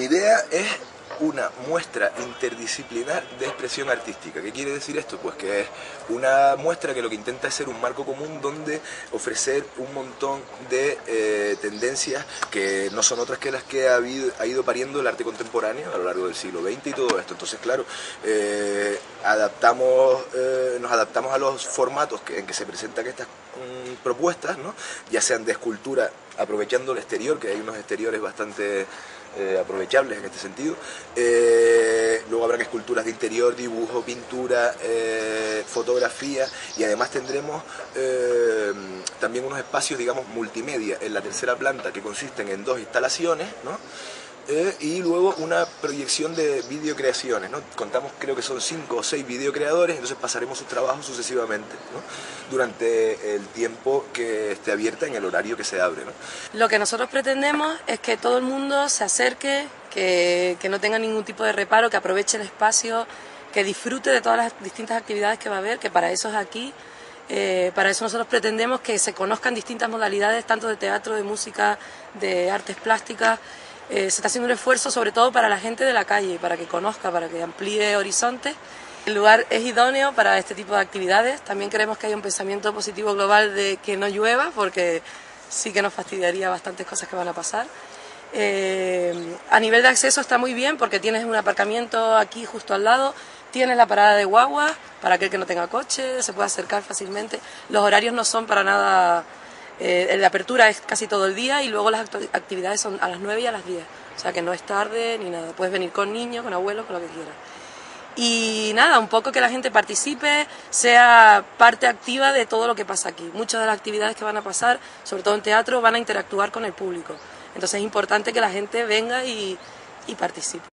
Mi idea es una muestra interdisciplinar de expresión artística. ¿Qué quiere decir esto? Pues que es una muestra que lo que intenta es ser un marco común donde ofrecer un montón de tendencias que no son otras que las que ha ido pariendo el arte contemporáneo a lo largo del siglo XX y todo esto. Entonces, claro, nos adaptamos a los formatos en que se presentan estas propuestas, ¿no? Ya sean de escultura, aprovechando el exterior, que hay unos exteriores bastante aprovechables en este sentido. Luego habrán esculturas de interior, dibujo, pintura, fotografía, y además tendremos también unos espacios, digamos, multimedia en la tercera planta, que consisten en 2 instalaciones, ¿no? Y luego una proyección de videocreaciones, ¿no? Contamos, creo que son 5 o 6 videocreadores, entonces pasaremos sus trabajos sucesivamente, ¿no? Durante el tiempo que esté abierta, en el horario que se abre, ¿no? Lo que nosotros pretendemos es que todo el mundo se acerque, que no tenga ningún tipo de reparo, que aproveche el espacio, que disfrute de todas las distintas actividades que va a haber, que para eso es aquí. Para eso nosotros pretendemos que se conozcan distintas modalidades, tanto de teatro, de música, de artes plásticas. Se está haciendo un esfuerzo sobre todo para la gente de la calle, para que conozca, para que amplíe horizontes. El lugar es idóneo para este tipo de actividades. También queremos que haya un pensamiento positivo global de que no llueva, porque sí que nos fastidiaría bastantes cosas que van a pasar. A nivel de acceso está muy bien porque tienes un aparcamiento aquí justo al lado, tienes la parada de guagua para aquel que no tenga coche, se puede acercar fácilmente. Los horarios no son para nada... la apertura es casi todo el día y luego las actividades son a las 9 y a las 10, o sea que no es tarde ni nada, puedes venir con niños, con abuelos, con lo que quieras. Y nada, un poco que la gente participe, sea parte activa de todo lo que pasa aquí. Muchas de las actividades que van a pasar, sobre todo en teatro, van a interactuar con el público, entonces es importante que la gente venga y participe.